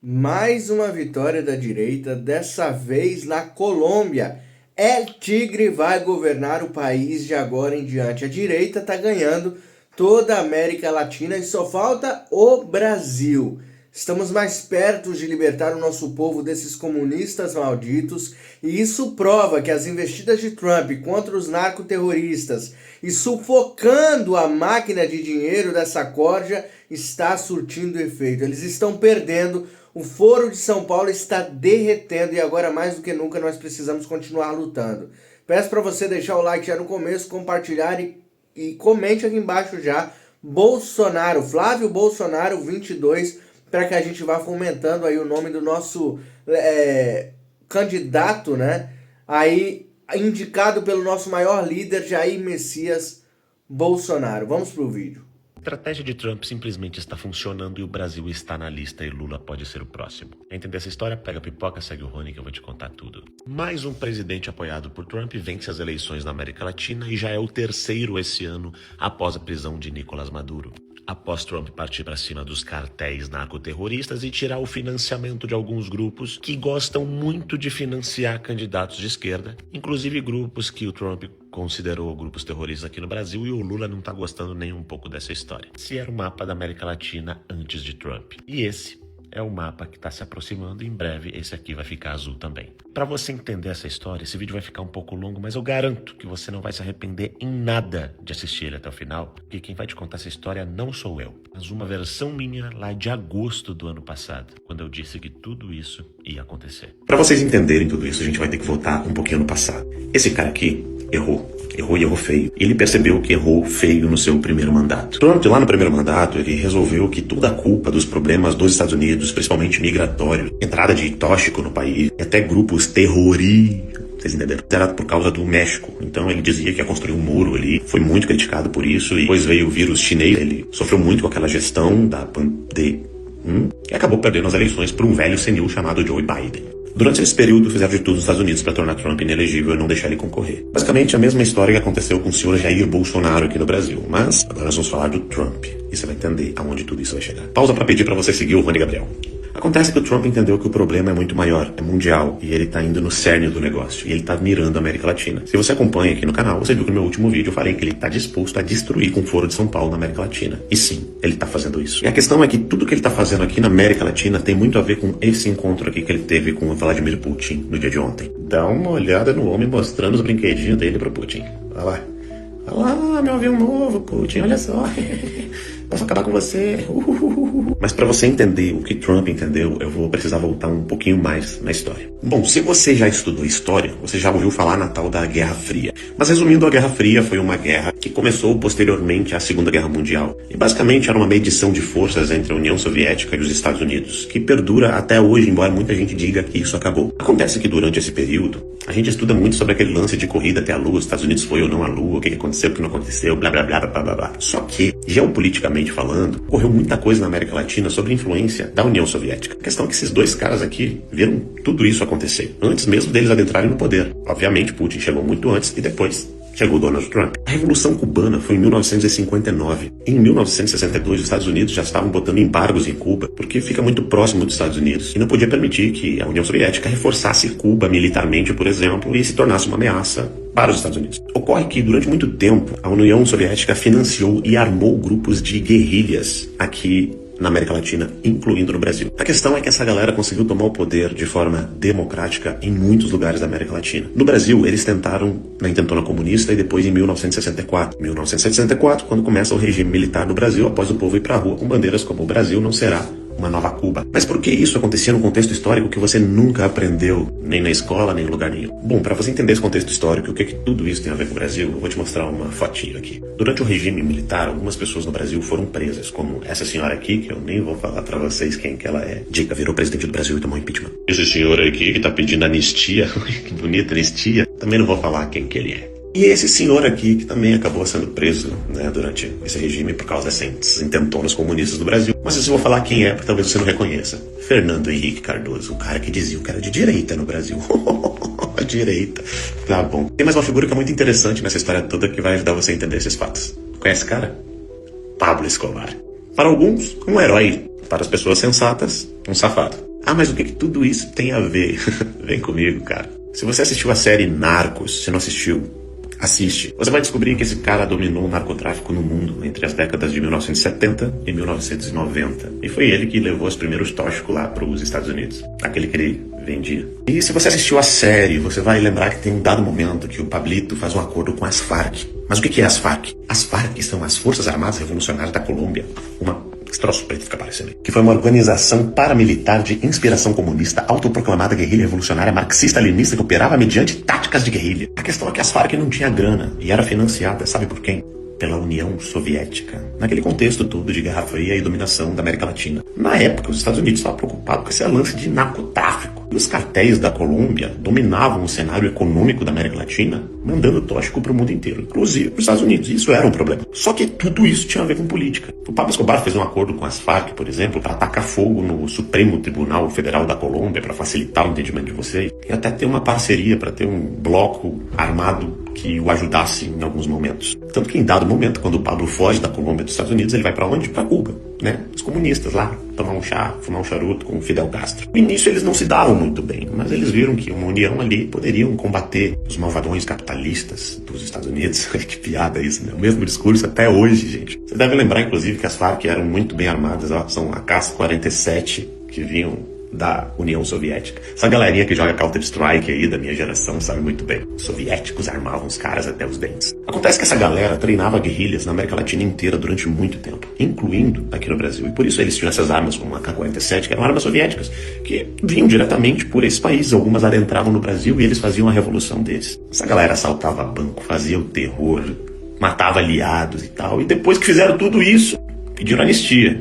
Mais uma vitória da direita, dessa vez na Colômbia. El Tigre vai governar o país de agora em diante. A direita está ganhando toda a América Latina e só falta o Brasil. Estamos mais perto de libertar o nosso povo desses comunistas malditos, e isso prova que as investidas de Trump contra os narcoterroristas e sufocando a máquina de dinheiro dessa corja está surtindo efeito. Eles estão perdendo, o Foro de São Paulo está derretendo e agora mais do que nunca nós precisamos continuar lutando. Peço para você deixar o like já no começo, compartilhar e comente aqui embaixo já Bolsonaro, Flávio Bolsonaro 22, para que a gente vá fomentando aí o nome do nosso candidato, né? Aí indicado pelo nosso maior líder, Jair Messias Bolsonaro. Vamos pro vídeo. A estratégia de Trump simplesmente está funcionando e o Brasil está na lista e Lula pode ser o próximo. Quer entender essa história? Pega a pipoca, segue o Rony que eu vou te contar tudo. Mais um presidente apoiado por Trump vence as eleições na América Latina e já é o terceiro esse ano após a prisão de Nicolás Maduro. Após Trump partir para cima dos cartéis narcoterroristas e tirar o financiamento de alguns grupos que gostam muito de financiar candidatos de esquerda, inclusive grupos que o Trump considerou grupos terroristas aqui no Brasil, e o Lula não tá gostando nem um pouco dessa história. Esse era o mapa da América Latina antes de Trump. E esse é o mapa que está se aproximando e em breve esse aqui vai ficar azul também. Para você entender essa história, esse vídeo vai ficar um pouco longo, mas eu garanto que você não vai se arrepender em nada de assistir ele até o final, porque quem vai te contar essa história não sou eu, mas uma versão minha lá de agosto do ano passado, quando eu disse que tudo isso ia acontecer. Para vocês entenderem tudo isso, a gente vai ter que voltar um pouquinho no passado. Esse cara aqui errou e errou feio. E ele percebeu que errou feio no seu primeiro mandato. Trump, lá no primeiro mandato, ele resolveu que toda a culpa dos problemas dos Estados Unidos, principalmente migratórios, entrada de tóxico no país, e até grupos terroristas, vocês entenderam? Era por causa do México. Então ele dizia que ia construir um muro ali, foi muito criticado por isso, e depois veio o vírus chinês, ele sofreu muito com aquela gestão da pandemia, e acabou perdendo as eleições por um velho senil chamado Joe Biden. Durante esse período, fizeram de tudo nos Estados Unidos para tornar Trump inelegível e não deixar ele concorrer. Basicamente, a mesma história que aconteceu com o senhor Jair Bolsonaro aqui no Brasil. Mas, agora nós vamos falar do Trump. E você vai entender aonde tudo isso vai chegar. Pausa para pedir para você seguir o Rony Gabriel. Acontece que o Trump entendeu que o problema é muito maior, é mundial, e ele tá indo no cerne do negócio, e ele tá mirando a América Latina. Se você acompanha aqui no canal, você viu que no meu último vídeo eu falei que ele tá disposto a destruir com o Foro de São Paulo na América Latina. E sim, ele tá fazendo isso. E a questão é que tudo que ele tá fazendo aqui na América Latina tem muito a ver com esse encontro aqui que ele teve com o Vladimir Putin no dia de ontem. Dá uma olhada no homem mostrando os brinquedinhos dele pro Putin. Olha lá. Olha lá, meu avião novo, Putin, olha só. Posso acabar com você. Mas para você entender o que Trump entendeu, eu vou precisar voltar um pouquinho mais na história. Bom, se você já estudou história, você já ouviu falar na tal da Guerra Fria. Mas resumindo, a Guerra Fria foi uma guerra que começou posteriormente à Segunda Guerra Mundial. E basicamente era uma medição de forças entre a União Soviética e os Estados Unidos, que perdura até hoje, embora muita gente diga que isso acabou. Acontece que durante esse período, a gente estuda muito sobre aquele lance de corrida até a Lua, os Estados Unidos foi ou não à Lua, o que aconteceu, o que não aconteceu, blá blá blá blá blá blá. Só que, geopoliticamente falando, ocorreu muita coisa na América Latina sobre a influência da União Soviética. A questão é que esses dois caras aqui viram tudo isso acontecer, antes mesmo deles adentrarem no poder. Obviamente, Putin chegou muito antes e depois chegou Donald Trump. A Revolução Cubana foi em 1959. Em 1962, os Estados Unidos já estavam botando embargos em Cuba, porque fica muito próximo dos Estados Unidos, e não podia permitir que a União Soviética reforçasse Cuba militarmente, por exemplo, e se tornasse uma ameaça para os Estados Unidos. Ocorre que, durante muito tempo, a União Soviética financiou e armou grupos de guerrilhas aqui na América Latina, incluindo no Brasil. A questão é que essa galera conseguiu tomar o poder de forma democrática em muitos lugares da América Latina. No Brasil, eles tentaram na intentona comunista e depois em 1964. 1964, quando começa o regime militar no Brasil, após o povo ir pra rua com bandeiras como "o Brasil não será uma nova Cuba". Mas por que isso acontecia num contexto histórico que você nunca aprendeu, nem na escola, nem em lugar nenhum? Bom, para você entender esse contexto histórico, o que tudo isso tem a ver com o Brasil, eu vou te mostrar uma fotinho aqui. Durante o regime militar, algumas pessoas no Brasil foram presas, como essa senhora aqui, que eu nem vou falar para vocês quem que ela é. Dica, virou presidente do Brasil e tomou impeachment. Esse senhor aqui que tá pedindo anistia, que bonita anistia, também não vou falar quem que ele é. E esse senhor aqui, que também acabou sendo preso, né, durante esse regime por causa desses intentonos comunistas do Brasil. Mas eu vou falar quem é, porque talvez você não reconheça. Fernando Henrique Cardoso, o cara que dizia que era de direita no Brasil. Direita. Tá bom. Tem mais uma figura que é muito interessante nessa história toda que vai ajudar você a entender esses fatos. Conhece esse cara? Pablo Escobar. Para alguns, um herói. Para as pessoas sensatas, um safado. Ah, mas o que tudo isso tem a ver? Vem comigo, cara. Se você assistiu a série Narcos, se não assistiu, assiste. Você vai descobrir que esse cara dominou o narcotráfico no mundo entre as décadas de 1970 e 1990. E foi ele que levou os primeiros tóxicos lá para os Estados Unidos. Aquele que ele vendia. E se você assistiu a série, você vai lembrar que tem um dado momento que o Pablito faz um acordo com as Farc. Mas o que é as Farc? As Farc são as Forças Armadas Revolucionárias da Colômbia. Esse troço preto fica parecendo aí. Que foi uma organização paramilitar de inspiração comunista, autoproclamada guerrilha revolucionária marxista-leninista que operava mediante táticas de guerrilha. A questão é que as Farc não tinha grana e era financiada, sabe por quem? Pela União Soviética, naquele contexto todo de Guerra Fria e dominação da América Latina. Na época, os Estados Unidos estavam preocupados com esse lance de narcotráfico. E os cartéis da Colômbia dominavam o cenário econômico da América Latina, mandando tóxico para o mundo inteiro, inclusive para os Estados Unidos. Isso era um problema. Só que tudo isso tinha a ver com política. O Pablo Escobar fez um acordo com as Farc, por exemplo, para atacar fogo no Supremo Tribunal Federal da Colômbia, para facilitar o entendimento de vocês, e até ter uma parceria para ter um bloco armado que o ajudasse em alguns momentos. Tanto que em dado momento, quando o Pablo foge da Colômbia dos Estados Unidos, ele vai para onde? Para Cuba, né? Os comunistas lá, tomar um chá, fumar um charuto com o Fidel Castro. No início eles não se davam muito bem, mas eles viram que uma união ali poderiam combater os malvadões capitalistas dos Estados Unidos. Que piada isso, né? O mesmo discurso até hoje, gente. Você deve lembrar, inclusive, que as Farc eram muito bem armadas, ó, são a K-47 que vinham da União Soviética. Essa galerinha que joga Counter-Strike aí da minha geração sabe muito bem. Os soviéticos armavam os caras até os dentes. Acontece que essa galera treinava guerrilhas na América Latina inteira durante muito tempo, incluindo aqui no Brasil. E por isso eles tinham essas armas como a K-47, que eram armas soviéticas, que vinham diretamente por esses países. Algumas adentravam no Brasil e eles faziam a revolução deles. Essa galera assaltava banco, fazia o terror, matava aliados e tal. E depois que fizeram tudo isso, pediram anistia.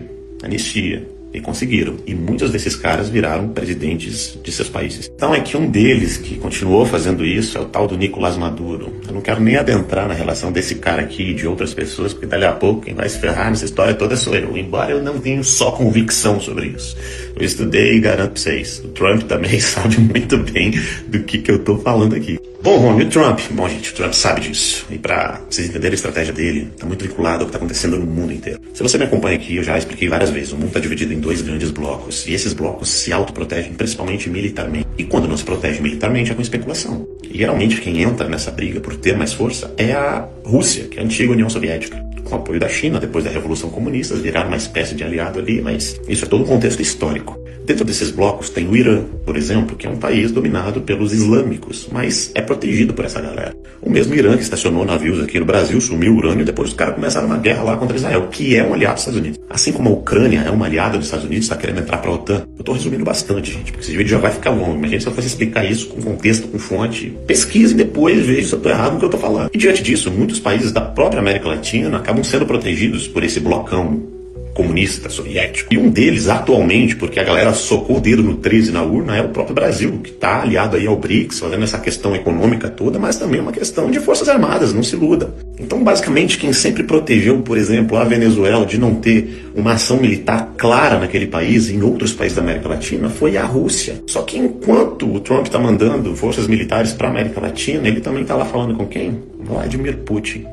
E conseguiram. E muitos desses caras viraram presidentes de seus países. Então é que um deles que continuou fazendo isso é o tal do Nicolás Maduro. Eu não quero nem adentrar na relação desse cara aqui e de outras pessoas, porque dali a pouco quem vai se ferrar nessa história toda sou eu. Embora eu não tenha só convicção sobre isso. Eu estudei e garanto pra vocês. O Trump também sabe muito bem do que eu tô falando aqui. Bom, Rony, o Trump. Bom, gente, o Trump sabe disso. E pra vocês entenderem a estratégia dele, tá muito vinculado ao que tá acontecendo no mundo inteiro. Se você me acompanha aqui, eu já expliquei várias vezes. O mundo tá dividido em dois grandes blocos. E esses blocos se autoprotegem, principalmente militarmente. E quando não se protege militarmente, é com especulação. E geralmente quem entra nessa briga por ter mais força é a Rússia, que é a antiga União Soviética. Com o apoio da China, depois da Revolução Comunista, viraram uma espécie de aliado ali, mas isso é todo um contexto histórico. Dentro desses blocos tem o Irã, por exemplo, que é um país dominado pelos islâmicos, mas é protegido por essa galera. O mesmo Irã que estacionou navios aqui no Brasil, sumiu urânio e depois os caras começaram uma guerra lá contra Israel, que é um aliado dos Estados Unidos. Assim como a Ucrânia é uma aliada dos Estados Unidos, está querendo entrar para a OTAN. Eu estou resumindo bastante, gente, porque esse vídeo já vai ficar longo. Imagina se eu fosse explicar isso com contexto, com fonte. Pesquise e depois veja se eu estou errado no que eu estou falando. E diante disso, muitos países da própria América Latina acabam sendo protegidos por esse blocão comunista, soviético. E um deles, atualmente, porque a galera socou o dedo no 13 na urna, é o próprio Brasil, que está aliado aí ao BRICS, fazendo essa questão econômica toda, mas também uma questão de forças armadas, não se iluda. Então, basicamente, quem sempre protegeu, por exemplo, a Venezuela de não ter uma ação militar clara naquele país e em outros países da América Latina foi a Rússia. Só que enquanto o Trump está mandando forças militares para a América Latina, ele também está lá falando com quem? Vladimir Putin.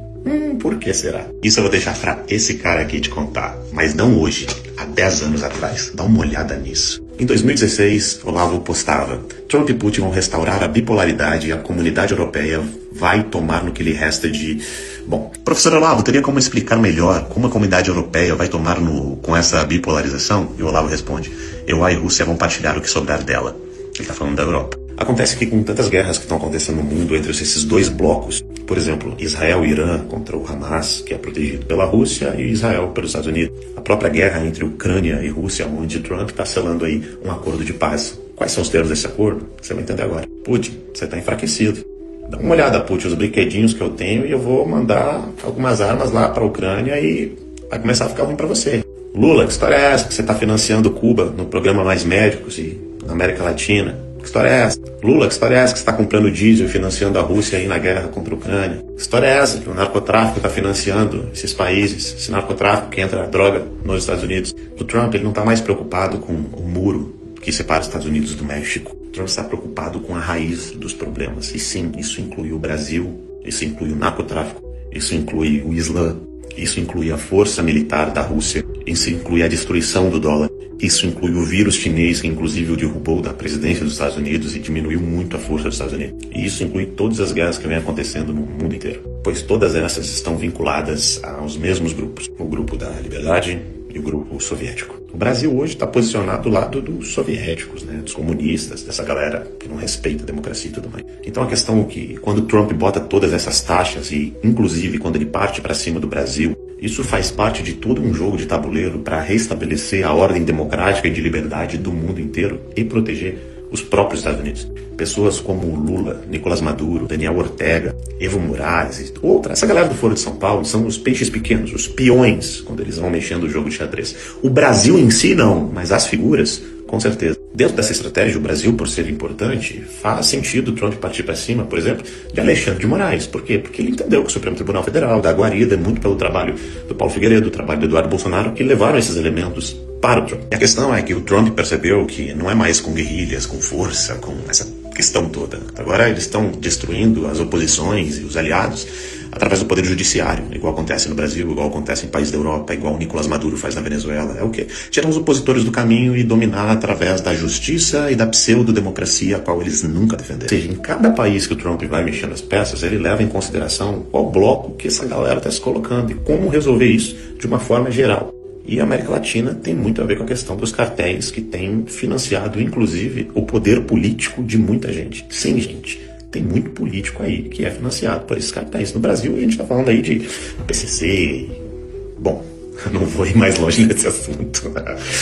Por que será? Isso eu vou deixar pra esse cara aqui te contar. Mas não hoje, há 10 anos atrás. Dá uma olhada nisso. Em 2016, Olavo postava: Trump e Putin vão restaurar a bipolaridade e a comunidade europeia vai tomar no que lhe resta de... Bom, professor Olavo, teria como explicar melhor como a comunidade europeia vai tomar com essa bipolarização? E o Olavo responde: EU e Rússia vão partilhar o que sobrar dela. Ele está falando da Europa. Acontece que com tantas guerras que estão acontecendo no mundo entre esses dois blocos, por exemplo, Israel e Irã contra o Hamas, que é protegido pela Rússia, e Israel pelos Estados Unidos. A própria guerra entre Ucrânia e Rússia, onde Trump está selando aí um acordo de paz. Quais são os termos desse acordo? Você vai entender agora. Putin, você está enfraquecido. Dá uma olhada, Putin, os brinquedinhos que eu tenho e eu vou mandar algumas armas lá para a Ucrânia e vai começar a ficar ruim para você. Lula, que história é essa que você está financiando Cuba no programa Mais Médicos e na América Latina? Que história é essa? Lula, que história é essa que você está comprando diesel e financiando a Rússia aí na guerra contra a Ucrânia? Que história é essa que o narcotráfico está financiando esses países? Esse narcotráfico que entra droga nos Estados Unidos. O Trump, ele não está mais preocupado com o muro que separa os Estados Unidos do México. O Trump está preocupado com a raiz dos problemas. E sim, isso inclui o Brasil, isso inclui o narcotráfico, isso inclui o Islã, isso inclui a força militar da Rússia, isso inclui a destruição do dólar, Isso inclui o vírus chinês, que inclusive o derrubou da presidência dos Estados Unidos e diminuiu muito a força dos Estados Unidos. E isso inclui todas as guerras que vêm acontecendo no mundo inteiro, pois todas essas estão vinculadas aos mesmos grupos, o grupo da liberdade e o grupo soviético. O Brasil hoje está posicionado do lado dos soviéticos, né, dos comunistas, dessa galera que não respeita a democracia e tudo mais. Então a questão é que quando Trump bota todas essas taxas e inclusive quando ele parte para cima do Brasil, isso faz parte de todo um jogo de tabuleiro para restabelecer a ordem democrática e de liberdade do mundo inteiro e proteger os próprios Estados Unidos. Pessoas como Lula, Nicolás Maduro, Daniel Ortega, Evo Morales e outra, essa galera do Foro de São Paulo são os peixes pequenos, os peões, quando eles vão mexendo o jogo de xadrez. O Brasil em si não, mas as figuras, com certeza. Dentro dessa estratégia, o Brasil, por ser importante, faz sentido o Trump partir para cima, por exemplo, de Alexandre de Moraes. Por quê? Porque ele entendeu que o Supremo Tribunal Federal dá guarida muito pelo trabalho do Paulo Figueiredo, do trabalho do Eduardo Bolsonaro, que levaram esses elementos para o Trump. E a questão é que o Trump percebeu que não é mais com guerrilhas, com força, com essa questão toda. Agora eles estão destruindo as oposições e os aliados através do poder judiciário, igual acontece no Brasil, igual acontece em países da Europa, igual o Nicolás Maduro faz na Venezuela. É o quê? Tirar os opositores do caminho e dominar através da justiça e da pseudo-democracia, a qual eles nunca defenderam. Ou seja, em cada país que o Trump vai mexendo as peças, ele leva em consideração qual bloco que essa galera está se colocando e como resolver isso de uma forma geral. E a América Latina tem muito a ver com a questão dos cartéis que têm financiado, inclusive, o poder político de muita gente. Sim, gente, tem muito político aí que é financiado por esses cartéis. No Brasil, a gente está falando aí de PCC. Bom, não vou ir mais longe nesse assunto.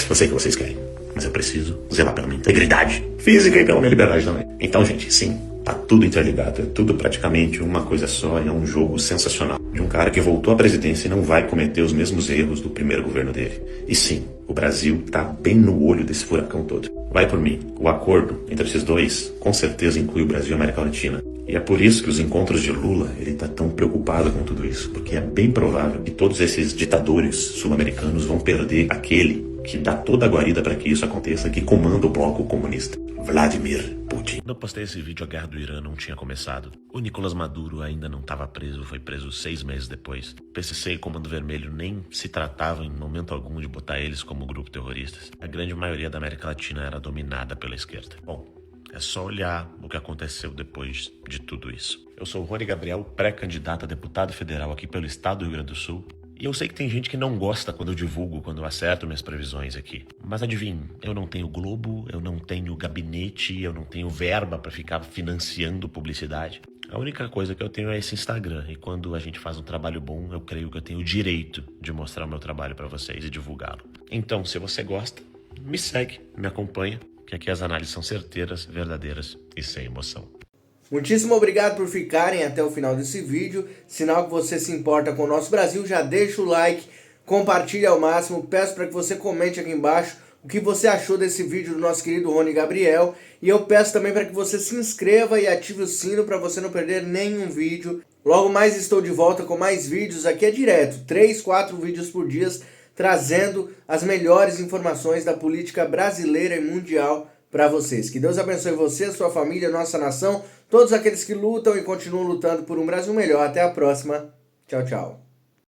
Eu sei que vocês querem, mas eu preciso zelar pela minha integridade física e pela minha liberdade também. Então, gente, sim, tá tudo interligado, é tudo praticamente uma coisa só e é um jogo sensacional. De um cara que voltou à presidência e não vai cometer os mesmos erros do primeiro governo dele. E sim, o Brasil tá bem no olho desse furacão todo. Vai por mim, o acordo entre esses dois com certeza inclui o Brasil e a América Latina. E é por isso que os encontros de Lula, ele tá tão preocupado com tudo isso, porque é bem provável que todos esses ditadores sul-americanos vão perder aquele que dá toda a guarida para que isso aconteça, que comanda o bloco comunista, Vladimir Putin. Quando eu postei esse vídeo, a guerra do Irã não tinha começado. O Nicolás Maduro ainda não estava preso, foi preso 6 meses depois. PCC e Comando Vermelho nem se tratavam em momento algum de botar eles como grupo terroristas. A grande maioria da América Latina era dominada pela esquerda. Bom, é só olhar o que aconteceu depois de tudo isso. Eu sou o Rony Gabriel, pré-candidato a deputado federal aqui pelo estado do Rio Grande do Sul. E eu sei que tem gente que não gosta quando eu divulgo, quando eu acerto minhas previsões aqui. Mas adivinhe, eu não tenho Globo, eu não tenho gabinete, eu não tenho verba para ficar financiando publicidade. A única coisa que eu tenho é esse Instagram. E quando a gente faz um trabalho bom, eu creio que eu tenho o direito de mostrar o meu trabalho para vocês e divulgá-lo. Então, se você gosta, me segue, me acompanha, que aqui as análises são certeiras, verdadeiras e sem emoção. Muitíssimo obrigado por ficarem até o final desse vídeo. Sinal que você se importa com o nosso Brasil, já deixa o like, compartilha ao máximo. Peço para que você comente aqui embaixo o que você achou desse vídeo do nosso querido Rony Gabriel. E eu peço também para que você se inscreva e ative o sino para você não perder nenhum vídeo. Logo mais estou de volta com mais vídeos, aqui é direto, 3, 4 vídeos por dia, trazendo as melhores informações da política brasileira e mundial para vocês. Que Deus abençoe você, sua família, nossa nação, todos aqueles que lutam e continuam lutando por um Brasil melhor. Até a próxima. Tchau, tchau.